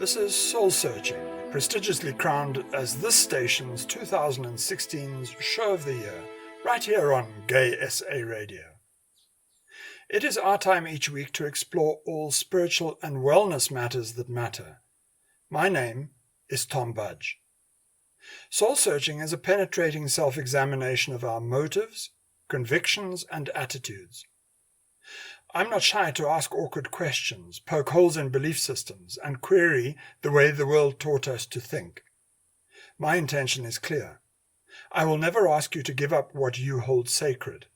This is Soul Searching, prestigiously crowned as this station's 2016's Show of the Year, right here on Gay SA Radio. It is our time each week to explore all spiritual and wellness matters that matter. My name is Tom Budge. Soul Searching is a penetrating self-examination of our motives, convictions, and attitudes. I'm not shy to ask awkward questions, poke holes in belief systems, and query the way the world taught us to think. My intention is clear. I will never ask you to give up what you hold sacred.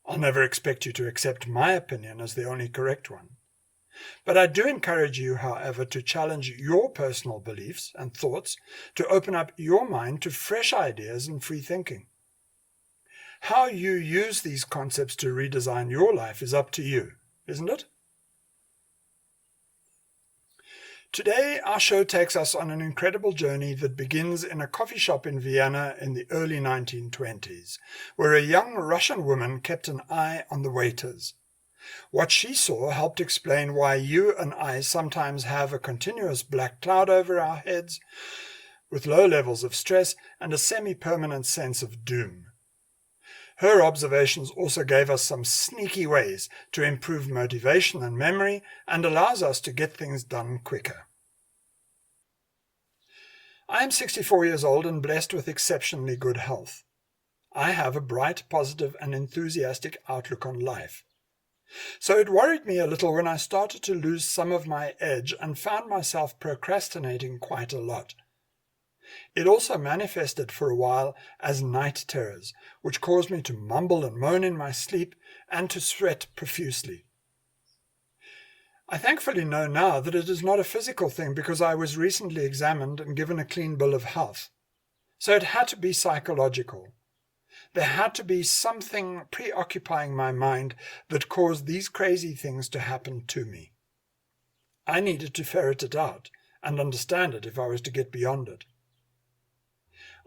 I'll never expect you to accept my opinion as the only correct one. But I do encourage you, however, to challenge your personal beliefs and thoughts, to open up your mind to fresh ideas and free thinking. How you use these concepts to redesign your life is up to you, isn't it? Today, our show takes us on an incredible journey that begins in a coffee shop in Vienna in the early 1920s, where a young Russian woman kept an eye on the waiters. What she saw helped explain why you and I sometimes have a continuous black cloud over our heads, with low levels of stress and a semi-permanent sense of doom. Her observations also gave us some sneaky ways to improve motivation and memory, and allows us to get things done quicker. I am 64 years old and blessed with exceptionally good health. I have a bright, positive, and enthusiastic outlook on life. So it worried me a little when I started to lose some of my edge and found myself procrastinating quite a lot. It also manifested for a while as night terrors, which caused me to mumble and moan in my sleep and to sweat profusely. I thankfully know now that it is not a physical thing because I was recently examined and given a clean bill of health. So it had to be psychological. There had to be something preoccupying my mind that caused these crazy things to happen to me. I needed to ferret it out and understand it if I was to get beyond it.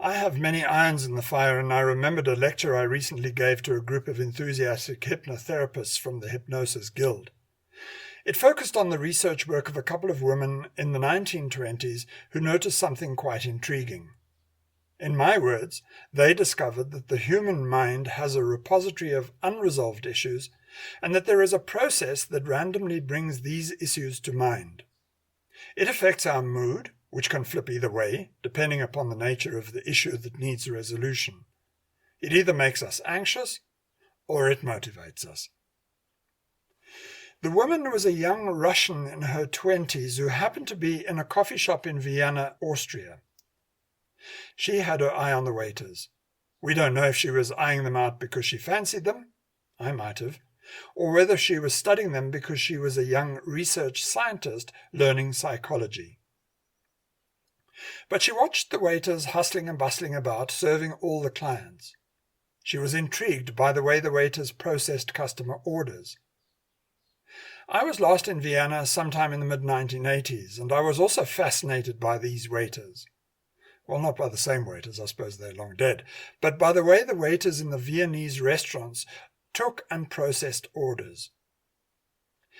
I have many irons in the fire, and I remembered a lecture I recently gave to a group of enthusiastic hypnotherapists from the Hypnosis Guild. It focused on the research work of a couple of women in the 1920s who noticed something quite intriguing. In my words, they discovered that the human mind has a repository of unresolved issues, and that there is a process that randomly brings these issues to mind. It affects our mood, which can flip either way, depending upon the nature of the issue that needs resolution. It either makes us anxious, or it motivates us. The woman was a young Russian in her 20s who happened to be in a coffee shop in Vienna, Austria. She had her eye on the waiters. We don't know if she was eyeing them out because she fancied them, I might have, or whether she was studying them because she was a young research scientist learning psychology. But she watched the waiters hustling and bustling about, serving all the clients. She was intrigued by the way the waiters processed customer orders. I was last in Vienna sometime in the mid-1980s, and I was also fascinated by these waiters. Well, not by the same waiters, I suppose they're long dead, but by the way the waiters in the Viennese restaurants took and processed orders.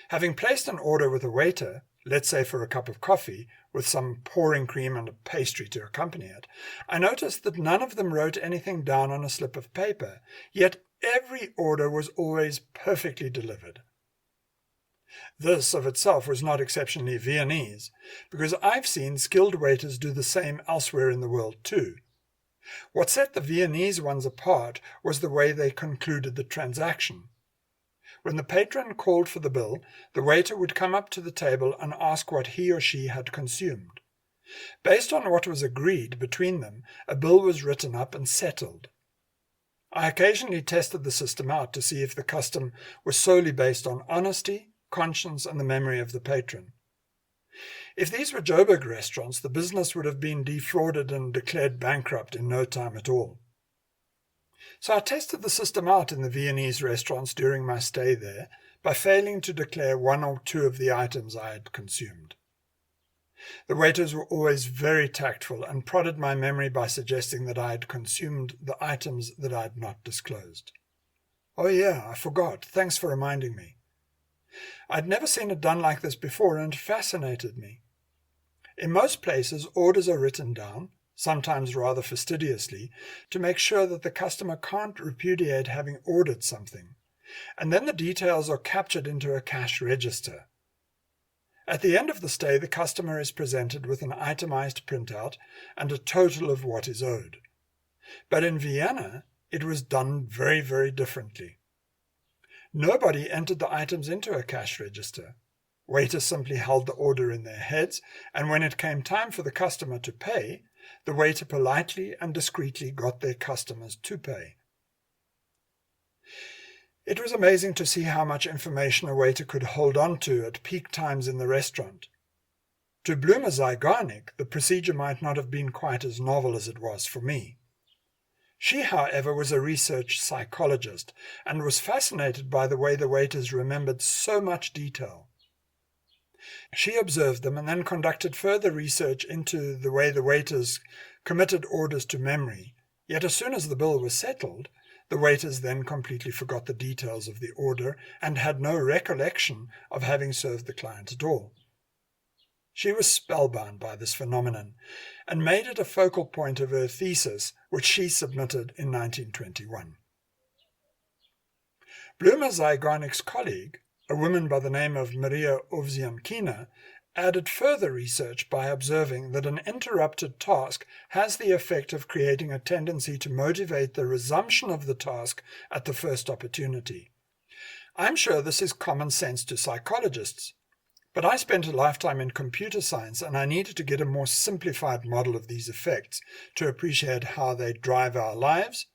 Having placed an order with a waiter, let's say for a cup of coffee, with some pouring cream and a pastry to accompany it, I noticed that none of them wrote anything down on a slip of paper, yet every order was always perfectly delivered. This of itself was not exceptionally Viennese, because I've seen skilled waiters do the same elsewhere in the world too. What set the Viennese ones apart was the way they concluded the transaction. When the patron called for the bill, the waiter would come up to the table and ask what he or she had consumed. Based on what was agreed between them, a bill was written up and settled. I occasionally tested the system out to see if the custom was solely based on honesty, conscience, and the memory of the patron. If these were Joburg restaurants, the business would have been defrauded and declared bankrupt in no time at all. So I tested the system out in the Viennese restaurants during my stay there by failing to declare one or two of the items I had consumed. The waiters were always very tactful and prodded my memory by suggesting that I had consumed the items that I had not disclosed. Oh yeah, I forgot. Thanks for reminding me. I'd never seen it done like this before, and it fascinated me. In most places, orders are written down, sometimes rather fastidiously, to make sure that the customer can't repudiate having ordered something, and then the details are captured into a cash register. At the end of the stay, the customer is presented with an itemized printout and a total of what is owed. But in Vienna, it was done very, very differently. Nobody entered the items into a cash register. Waiters simply held the order in their heads, and when it came time for the customer to pay, the waiter politely and discreetly got their customers to pay. It was amazing to see how much information a waiter could hold on to at peak times in the restaurant. To Bluma Zeigarnik, the procedure might not have been quite as novel as it was for me. She, however, was a research psychologist and was fascinated by the way the waiters remembered so much detail. She observed them and then conducted further research into the way the waiters committed orders to memory, yet as soon as the bill was settled, the waiters then completely forgot the details of the order and had no recollection of having served the client at all. She was spellbound by this phenomenon and made it a focal point of her thesis, which she submitted in 1921. Bluma Zeigarnik's colleague, a woman by the name of Maria Ovsiankina, added further research by observing that an interrupted task has the effect of creating a tendency to motivate the resumption of the task at the first opportunity. I'm sure this is common sense to psychologists, but I spent a lifetime in computer science and I needed to get a more simplified model of these effects to appreciate how they drive our lives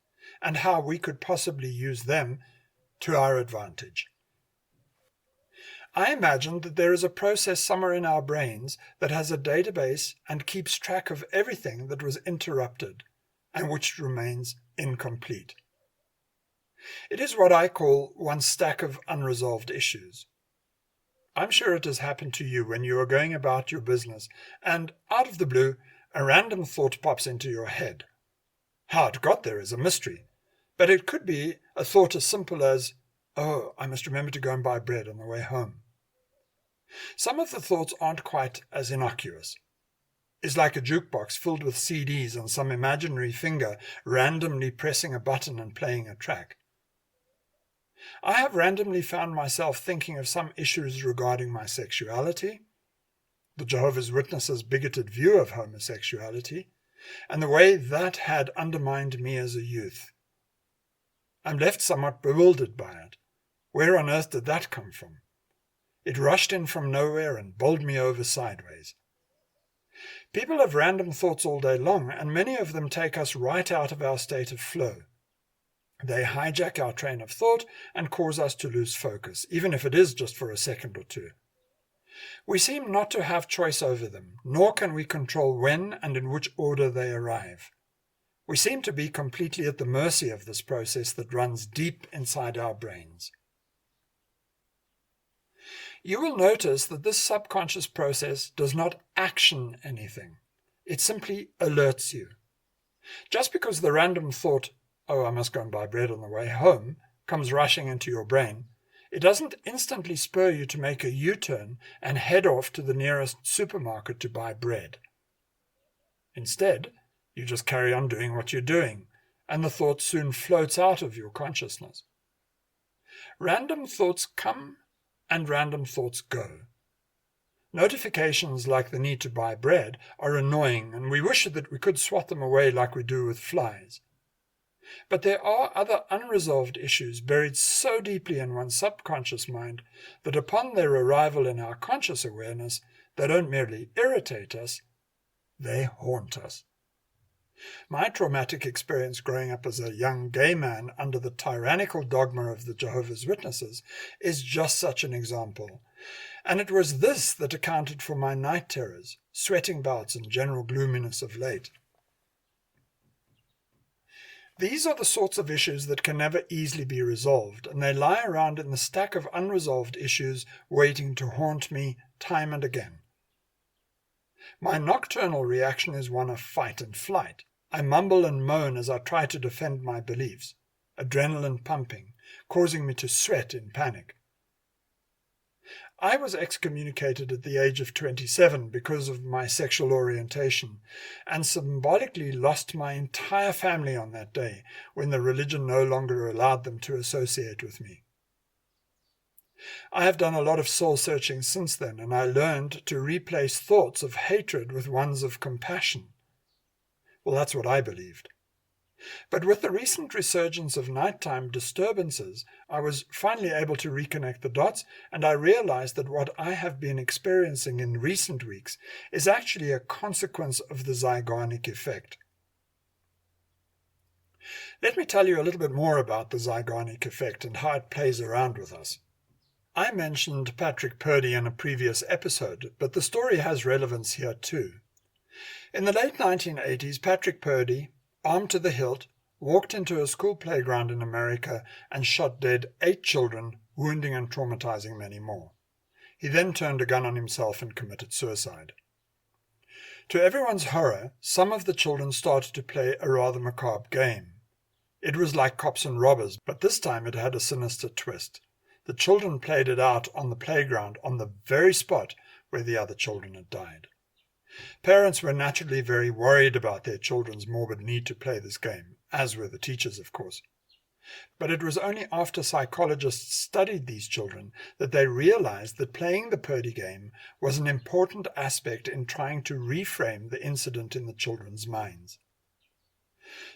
and how we could possibly use them to our advantage. I imagined that there is a process somewhere in our brains that has a database and keeps track of everything that was interrupted and which remains incomplete. It is what I call one stack of unresolved issues. I'm sure it has happened to you when you are going about your business and, out of the blue, a random thought pops into your head. How it got there is a mystery, but it could be a thought as simple as, "Oh, I must remember to go and buy bread on the way home." Some of the thoughts aren't quite as innocuous. It's like a jukebox filled with CDs and some imaginary finger randomly pressing a button and playing a track. I have randomly found myself thinking of some issues regarding my sexuality, the Jehovah's Witnesses' bigoted view of homosexuality, and the way that had undermined me as a youth. I'm left somewhat bewildered by it. Where on earth did that come from? It rushed in from nowhere and bowled me over sideways. People have random thoughts all day long, and many of them take us right out of our state of flow. They hijack our train of thought and cause us to lose focus, even if it is just for a second or two. We seem not to have choice over them, nor can we control when and in which order they arrive. We seem to be completely at the mercy of this process that runs deep inside our brains. You will notice that this subconscious process does not action anything. It simply alerts you. Just because the random thought, "Oh, I must go and buy bread on the way home," comes rushing into your brain, it doesn't instantly spur you to make a U-turn and head off to the nearest supermarket to buy bread. Instead, you just carry on doing what you're doing, and the thought soon floats out of your consciousness. Random thoughts come and random thoughts go. Notifications like the need to buy bread are annoying, and we wish that we could swat them away like we do with flies. But there are other unresolved issues buried so deeply in one's subconscious mind that upon their arrival in our conscious awareness, they don't merely irritate us, they haunt us. My traumatic experience growing up as a young gay man under the tyrannical dogma of the Jehovah's Witnesses is just such an example, and it was this that accounted for my night terrors, sweating bouts, and general gloominess of late. These are the sorts of issues that can never easily be resolved, and they lie around in the stack of unresolved issues waiting to haunt me time and again. My nocturnal reaction is one of fight and flight. I mumble and moan as I try to defend my beliefs, adrenaline pumping, causing me to sweat in panic. I was excommunicated at the age of 27 because of my sexual orientation, and symbolically lost my entire family on that day when the religion no longer allowed them to associate with me. I have done a lot of soul-searching since then, and I learned to replace thoughts of hatred with ones of compassion. Well, that's what I believed. But with the recent resurgence of nighttime disturbances, I was finally able to reconnect the dots, and I realized that what I have been experiencing in recent weeks is actually a consequence of the Zeigarnik effect. Let me tell you a little bit more about the Zeigarnik effect and how it plays around with us. I mentioned Patrick Purdy in a previous episode, but the story has relevance here too. In the late 1980s, Patrick Purdy, armed to the hilt, walked into a school playground in America and shot dead 8 children, wounding and traumatizing many more. He then turned a gun on himself and committed suicide. To everyone's horror, some of the children started to play a rather macabre game. It was like cops and robbers, but this time it had a sinister twist. The children played it out on the playground on the very spot where the other children had died. Parents were naturally very worried about their children's morbid need to play this game, as were the teachers, of course. But it was only after psychologists studied these children that they realized that playing the Purdy game was an important aspect in trying to reframe the incident in the children's minds.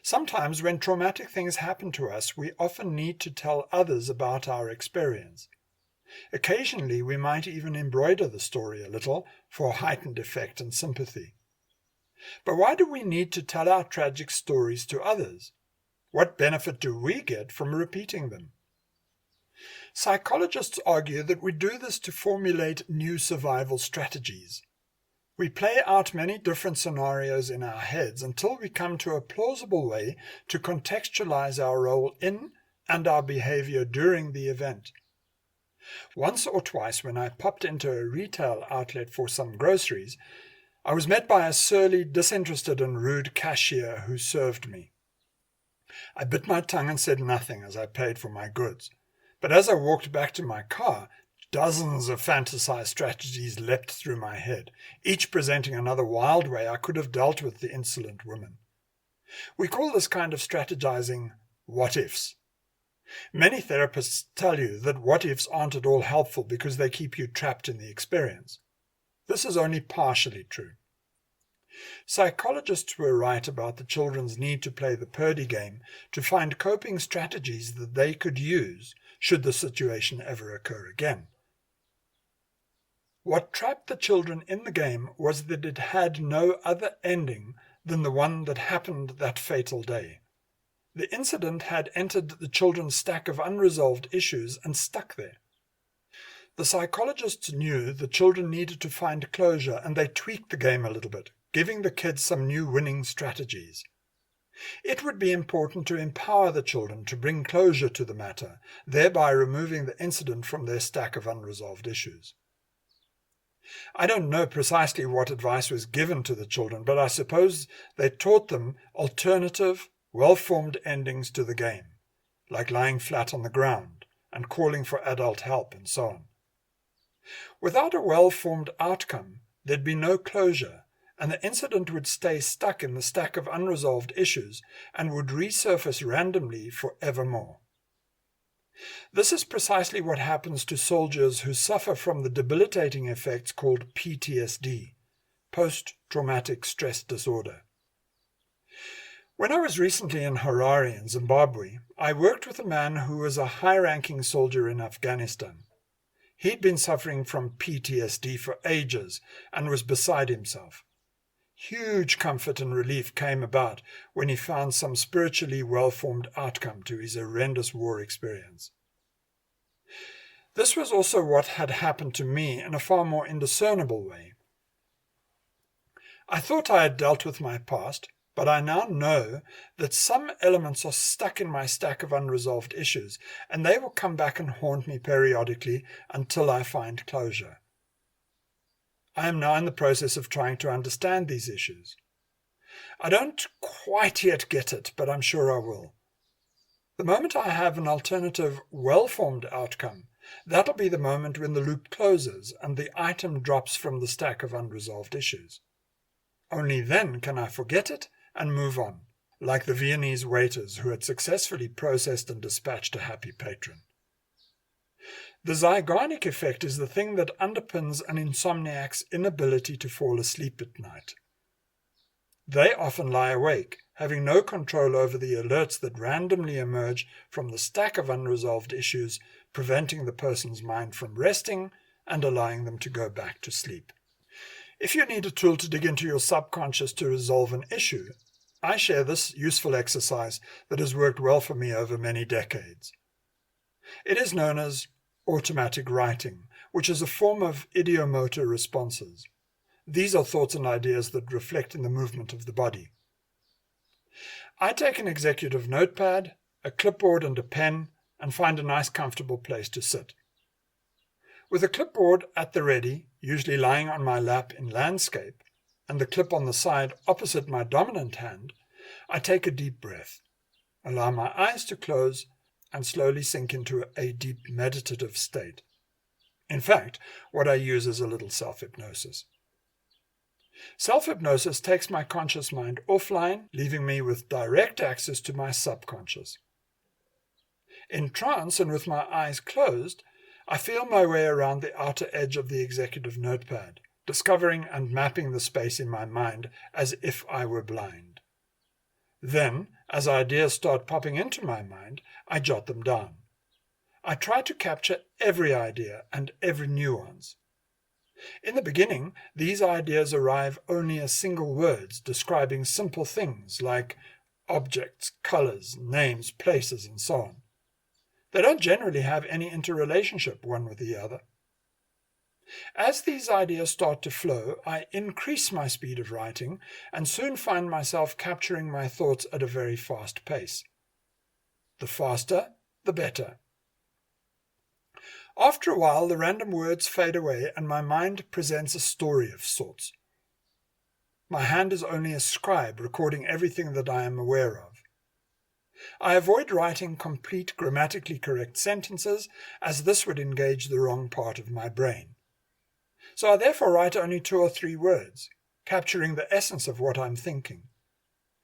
Sometimes when traumatic things happen to us, we often need to tell others about our experience. Occasionally, we might even embroider the story a little for heightened effect and sympathy. But why do we need to tell our tragic stories to others? What benefit do we get from repeating them? Psychologists argue that we do this to formulate new survival strategies. We play out many different scenarios in our heads until we come to a plausible way to contextualize our role in and our behavior during the event. Once or twice when I popped into a retail outlet for some groceries, I was met by a surly, disinterested and rude cashier who served me. I bit my tongue and said nothing as I paid for my goods, but as I walked back to my car, dozens of fantasized strategies leapt through my head, each presenting another wild way I could have dealt with the insolent woman. We call this kind of strategizing what-ifs. Many therapists tell you that what-ifs aren't at all helpful because they keep you trapped in the experience. This is only partially true. Psychologists were right about the children's need to play the Purdy game to find coping strategies that they could use should the situation ever occur again. What trapped the children in the game was that it had no other ending than the one that happened that fatal day. The incident had entered the children's stack of unresolved issues and stuck there. The psychologists knew the children needed to find closure, and they tweaked the game a little bit, giving the kids some new winning strategies. It would be important to empower the children to bring closure to the matter, thereby removing the incident from their stack of unresolved issues. I don't know precisely what advice was given to the children, but I suppose they taught them alternative, well-formed endings to the game, like lying flat on the ground and calling for adult help and so on. Without a well-formed outcome, there'd be no closure, and the incident would stay stuck in the stack of unresolved issues and would resurface randomly forevermore. This is precisely what happens to soldiers who suffer from the debilitating effects called PTSD, post-traumatic stress disorder. When I was recently in Harare in Zimbabwe, I worked with a man who was a high-ranking soldier in Afghanistan. He'd been suffering from PTSD for ages and was beside himself. Huge comfort and relief came about when he found some spiritually well-formed outcome to his horrendous war experience. This was also what had happened to me in a far more indiscernible way. I thought I had dealt with my past, but I now know that some elements are stuck in my stack of unresolved issues, and they will come back and haunt me periodically until I find closure. I am now in the process of trying to understand these issues. I don't quite yet get it, but I'm sure I will. The moment I have an alternative, well-formed outcome, That'll be the moment when the loop closes and the item drops from the stack of unresolved issues. Only then can I forget it and move on, like the Viennese waiters who had successfully processed and dispatched a happy patron. The Zeigarnik effect is the thing that underpins an insomniac's inability to fall asleep at night. They often lie awake, having no control over the alerts that randomly emerge from the stack of unresolved issues, preventing the person's mind from resting and allowing them to go back to sleep. If you need a tool to dig into your subconscious to resolve an issue, I share this useful exercise that has worked well for me over many decades. It is known as automatic writing, which is a form of ideomotor responses. These are thoughts and ideas that reflect in the movement of the body. I take an executive notepad, a clipboard and a pen, and find a nice comfortable place to sit. With a clipboard at the ready, usually lying on my lap in landscape, and the clip on the side opposite my dominant hand, I take a deep breath, allow my eyes to close, and slowly sink into a deep meditative state. In fact, what I use is a little self-hypnosis. Self-hypnosis takes my conscious mind offline, leaving me with direct access to my subconscious. In trance and with my eyes closed, I feel my way around the outer edge of the executive notepad, discovering and mapping the space in my mind as if I were blind. Then, as ideas start popping into my mind, I jot them down. I try to capture every idea and every nuance. In the beginning, these ideas arrive only as single words describing simple things like objects, colors, names, places, and so on. They don't generally have any interrelationship one with the other. As these ideas start to flow, I increase my speed of writing and soon find myself capturing my thoughts at a very fast pace. The faster, the better. After a while, the random words fade away and my mind presents a story of sorts. My hand is only a scribe recording everything that I am aware of. I avoid writing complete grammatically correct sentences, as this would engage the wrong part of my brain. So I therefore write only 2 or 3 words, capturing the essence of what I'm thinking.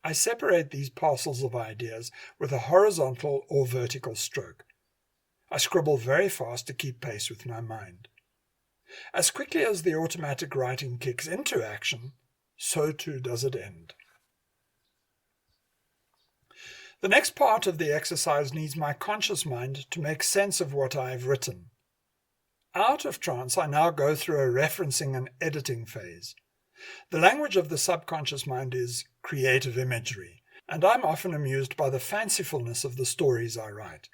I separate these parcels of ideas with a horizontal or vertical stroke. I scribble very fast to keep pace with my mind. As quickly as the automatic writing kicks into action, so too does it end. The next part of the exercise needs my conscious mind to make sense of what I have written. Out of trance, I now go through a referencing and editing phase. The language of the subconscious mind is creative imagery, and I'm often amused by the fancifulness of the stories I write.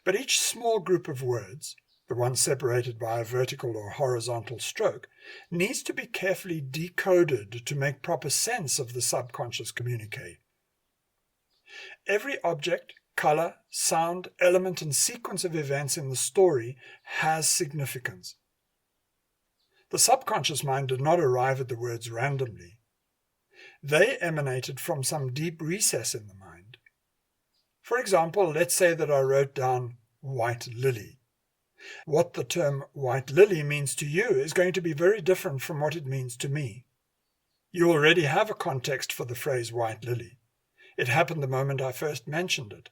But each small group of words, the one separated by a vertical or horizontal stroke, needs to be carefully decoded to make proper sense of the subconscious communique. Every object, color, sound, element, and sequence of events in the story has significance. The subconscious mind did not arrive at the words randomly. They emanated from some deep recess in the mind. For example, let's say that I wrote down white lily. What the term white lily means to you is going to be very different from what it means to me. You already have a context for the phrase white lily. It happened the moment I first mentioned it.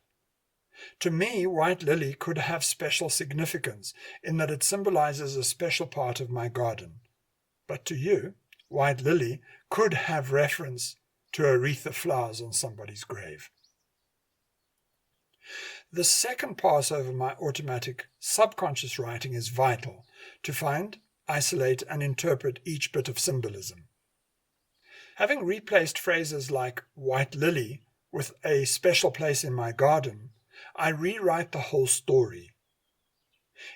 To me, white lily could have special significance in that it symbolizes a special part of my garden. But to you, white lily could have reference to a wreath of flowers on somebody's grave. The second pass over my automatic subconscious writing is vital to find, isolate, and interpret each bit of symbolism. Having replaced phrases like white lily with a special place in my garden, I rewrite the whole story.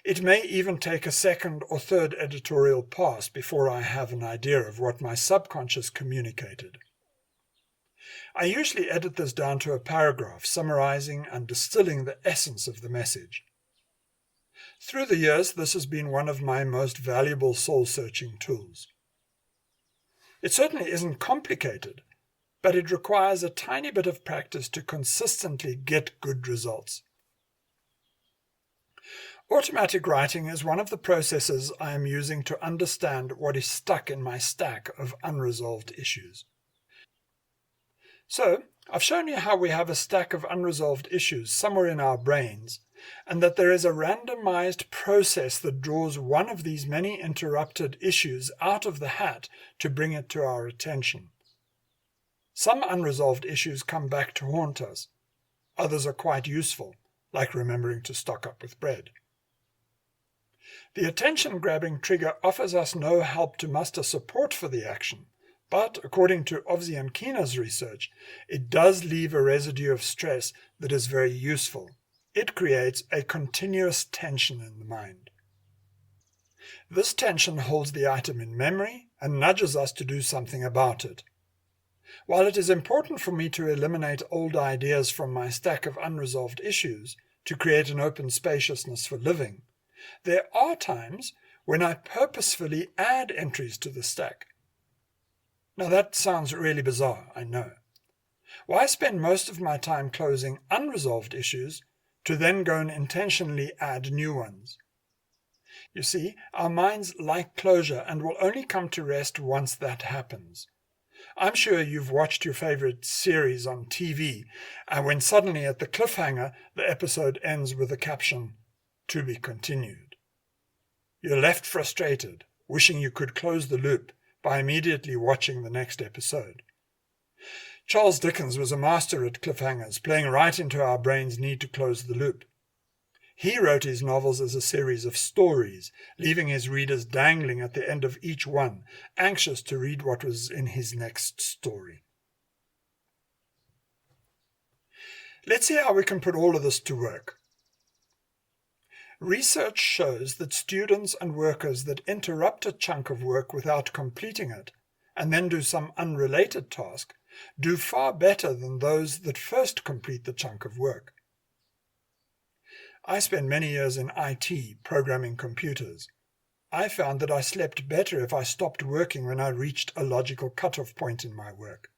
It may even take a second or third editorial pass before I have an idea of what my subconscious communicated. I usually edit this down to a paragraph, summarizing and distilling the essence of the message. Through the years, this has been one of my most valuable soul-searching tools. It certainly isn't complicated, but it requires a tiny bit of practice to consistently get good results. Automatic writing is one of the processes I am using to understand what is stuck in my stack of unresolved issues. So, I've shown you how we have a stack of unresolved issues somewhere in our brains, and that there is a randomized process that draws one of these many interrupted issues out of the hat to bring it to our attention. Some unresolved issues come back to haunt us. Others are quite useful, like remembering to stock up with bread. The attention-grabbing trigger offers us no help to muster support for the action, but according to Ovsiankina's research, it does leave a residue of stress that is very useful. It creates a continuous tension in the mind. This tension holds the item in memory and nudges us to do something about it. While it is important for me to eliminate old ideas from my stack of unresolved issues to create an open spaciousness for living, there are times when I purposefully add entries to the stack. Now that sounds really bizarre, I know. Why spend most of my time closing unresolved issues to then go and intentionally add new ones? You see, our minds like closure and will only come to rest once that happens. I'm sure you've watched your favorite series on TV, and when suddenly at the cliffhanger, the episode ends with the caption, "To be continued." You're left frustrated, wishing you could close the loop by immediately watching the next episode. Charles Dickens was a master at cliffhangers, playing right into our brain's need to close the loop. He wrote his novels as a series of stories, leaving his readers dangling at the end of each one, anxious to read what was in his next story. Let's see how we can put all of this to work. Research shows that students and workers that interrupt a chunk of work without completing it, and then do some unrelated task, do far better than those that first complete the chunk of work. I spent many years in IT, programming computers. I found that I slept better if I stopped working when I reached a logical cutoff point in my work.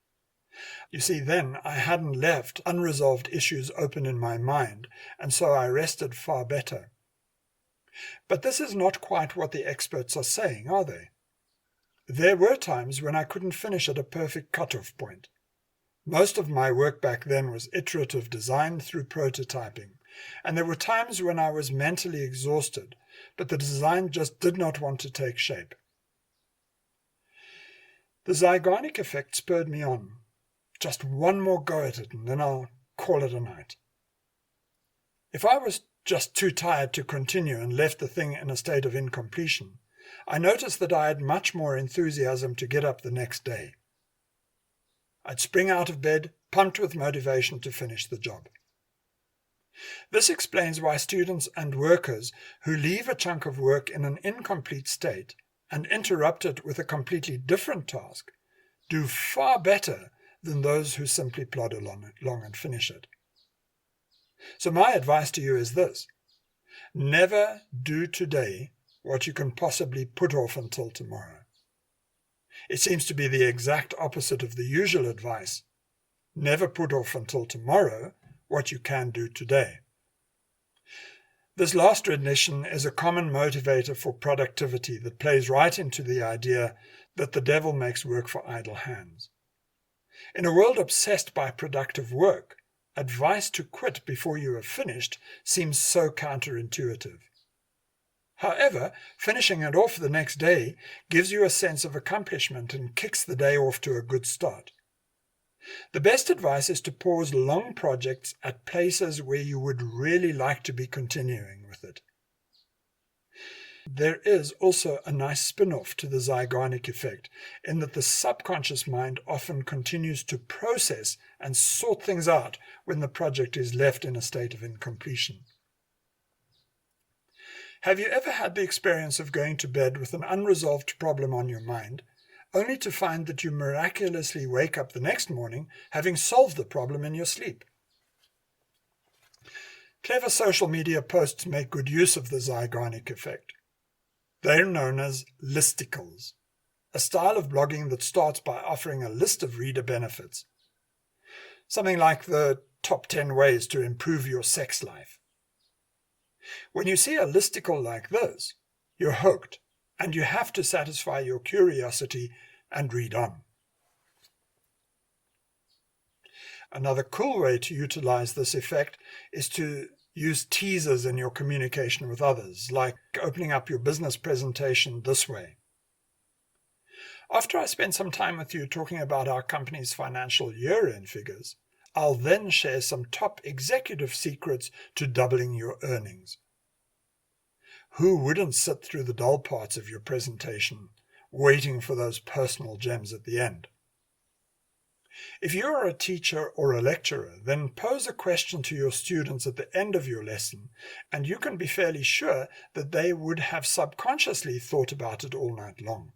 You see, then I hadn't left unresolved issues open in my mind, and so I rested far better. But this is not quite what the experts are saying, are they? There were times when I couldn't finish at a perfect cutoff point. Most of my work back then was iterative design through prototyping, and there were times when I was mentally exhausted, but the design just did not want to take shape. The Zeigarnik effect spurred me on. Just one more go at it, and then I'll call it a night. If I was just too tired to continue and left the thing in a state of incompletion, I noticed that I had much more enthusiasm to get up the next day. I'd spring out of bed, pumped with motivation to finish the job. This explains why students and workers who leave a chunk of work in an incomplete state and interrupt it with a completely different task do far better than those who simply plod along and finish it. So my advice to you is this: never do today what you can possibly put off until tomorrow. It seems to be the exact opposite of the usual advice. Never put off until tomorrow what you can do today. This last rendition is a common motivator for productivity that plays right into the idea that the devil makes work for idle hands. In a world obsessed by productive work, advice to quit before you have finished seems so counterintuitive. However, finishing it off the next day gives you a sense of accomplishment and kicks the day off to a good start. The best advice is to pause long projects at places where you would really like to be continuing with it. There is also a nice spin-off to the Zeigarnik effect, in that the subconscious mind often continues to process and sort things out when the project is left in a state of incompletion. Have you ever had the experience of going to bed with an unresolved problem on your mind, only to find that you miraculously wake up the next morning having solved the problem in your sleep? Clever social media posts make good use of the Zeigarnik effect. They're known as listicles, a style of blogging that starts by offering a list of reader benefits. Something like the top 10 ways to improve your sex life. When you see a listicle like this, you're hooked, and you have to satisfy your curiosity and read on. Another cool way to utilize this effect is to use teasers in your communication with others, like opening up your business presentation this way. After I spend some time with you talking about our company's financial year-end figures, I'll then share some top executive secrets to doubling your earnings. Who wouldn't sit through the dull parts of your presentation, waiting for those personal gems at the end? If you are a teacher or a lecturer, then pose a question to your students at the end of your lesson, and you can be fairly sure that they would have subconsciously thought about it all night long.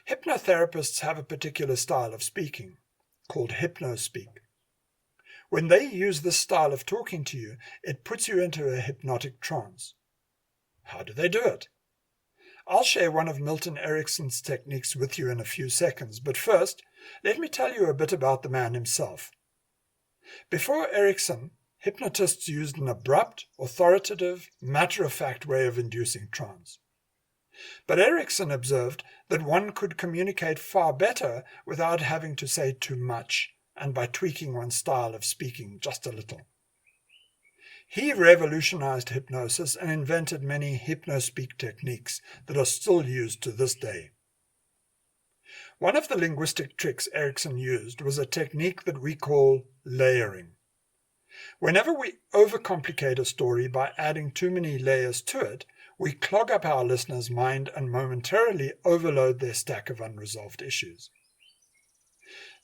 Hypnotherapists have a particular style of speaking, called hypnospeak. When they use this style of talking to you, it puts you into a hypnotic trance. How do they do it? I'll share one of Milton Erickson's techniques with you in a few seconds, but first, let me tell you a bit about the man himself. Before Erickson, hypnotists used an abrupt, authoritative, matter-of-fact way of inducing trance. But Erickson observed that one could communicate far better without having to say too much, and by tweaking one's style of speaking just a little. He revolutionized hypnosis and invented many hypnospeak techniques that are still used to this day. One of the linguistic tricks Erickson used was a technique that we call layering. Whenever we overcomplicate a story by adding too many layers to it, we clog up our listener's mind and momentarily overload their stack of unresolved issues.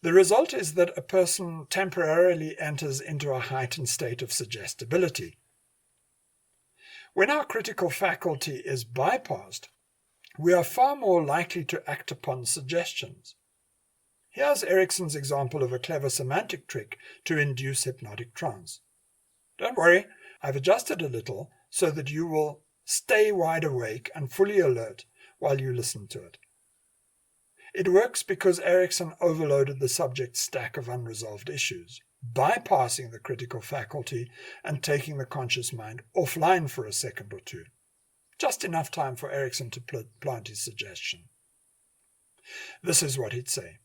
The result is that a person temporarily enters into a heightened state of suggestibility. When our critical faculty is bypassed, we are far more likely to act upon suggestions. Here's Erickson's example of a clever semantic trick to induce hypnotic trance. Don't worry, I've adjusted a little so that you will stay wide awake and fully alert while you listen to it. It works because Erickson overloaded the subject's stack of unresolved issues, bypassing the critical faculty and taking the conscious mind offline for a second or two. Just enough time for Erickson to plant his suggestion. This is what he'd say.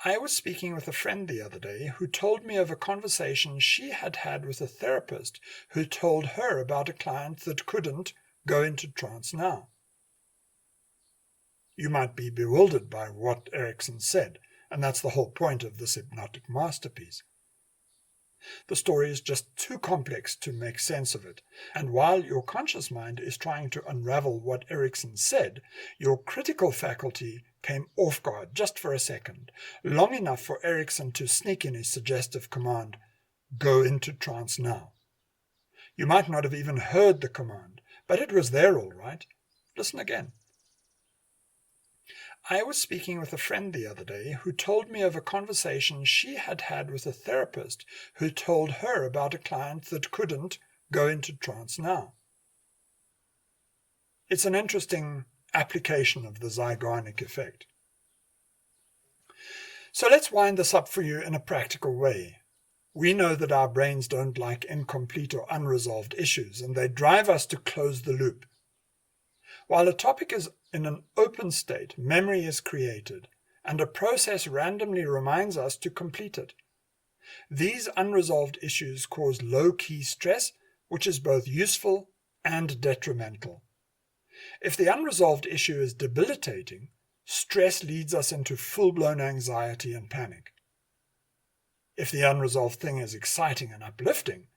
I was speaking with a friend the other day who told me of a conversation she had had with a therapist who told her about a client that couldn't go into trance now. You might be bewildered by what Erickson said, and that's the whole point of this hypnotic masterpiece. The story is just too complex to make sense of it, and while your conscious mind is trying to unravel what Erickson said, your critical faculty came off guard just for a second, long enough for Erickson to sneak in his suggestive command, "Go into trance now." You might not have even heard the command, but it was there all right. Listen again. I was speaking with a friend the other day who told me of a conversation she had had with a therapist who told her about a client that couldn't go into trance now. It's an interesting application of the Zeigarnik effect. So let's wind this up for you in a practical way. We know that our brains don't like incomplete or unresolved issues, and they drive us to close the loop. While a topic is in an open state, memory is created, and a process randomly reminds us to complete it. These unresolved issues cause low-key stress, which is both useful and detrimental. If the unresolved issue is debilitating, stress leads us into full-blown anxiety and panic. If the unresolved thing is exciting and uplifting,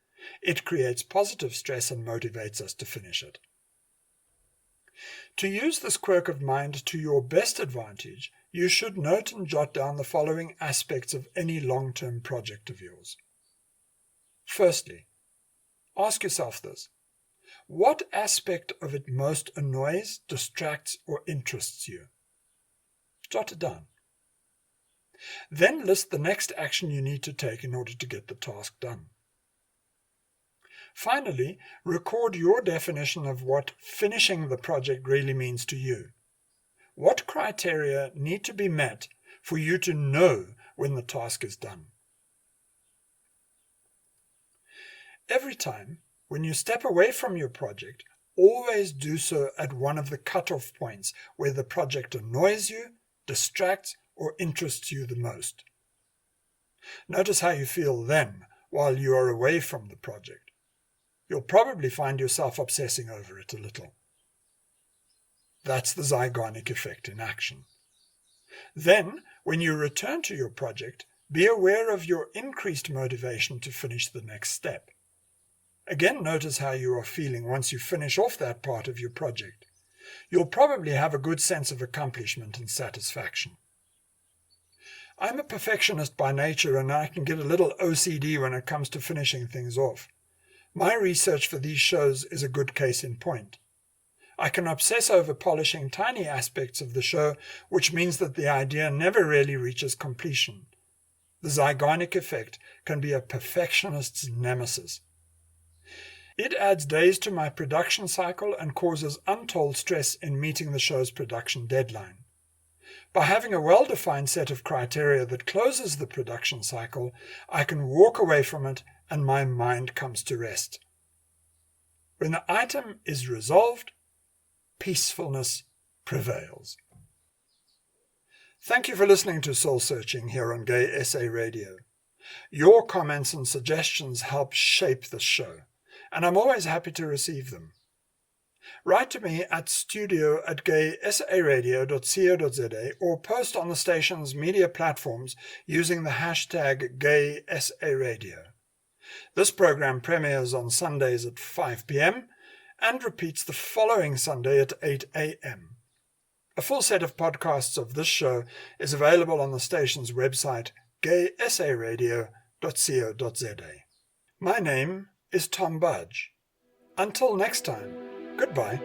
it creates positive stress and motivates us to finish it. To use this quirk of mind to your best advantage, you should note and jot down the following aspects of any long-term project of yours. Firstly, ask yourself this: what aspect of it most annoys, distracts, or interests you? Jot it down. Then list the next action you need to take in order to get the task done. Finally, record your definition of what finishing the project really means to you. What criteria need to be met for you to know when the task is done? Every time, when you step away from your project, always do so at one of the cutoff points where the project annoys you, distracts, or interests you the most. Notice how you feel then while you are away from the project. You'll probably find yourself obsessing over it a little. That's the Zeigarnik effect in action. Then, when you return to your project, be aware of your increased motivation to finish the next step. Again, notice how you are feeling once you finish off that part of your project. You'll probably have a good sense of accomplishment and satisfaction. I'm a perfectionist by nature, and I can get a little OCD when it comes to finishing things off. My research for these shows is a good case in point. I can obsess over polishing tiny aspects of the show, which means that the idea never really reaches completion. The Zeigarnik effect can be a perfectionist's nemesis. It adds days to my production cycle and causes untold stress in meeting the show's production deadline. By having a well-defined set of criteria that closes the production cycle, I can walk away from it and my mind comes to rest. When the item is resolved, peacefulness prevails. Thank you for listening to Soul Searching here on Gay Essay Radio. Your comments and suggestions help shape this show, and I'm always happy to receive them. Write to me at studio@gayessayradio.co.za or post on the station's media platforms using the hashtag GaySARadio. This program premieres on Sundays at 5 p.m. and repeats the following Sunday at 8 a.m. A full set of podcasts of this show is available on the station's website, gayessayradio.co.za. My name is Tom Budge. Until next time, goodbye.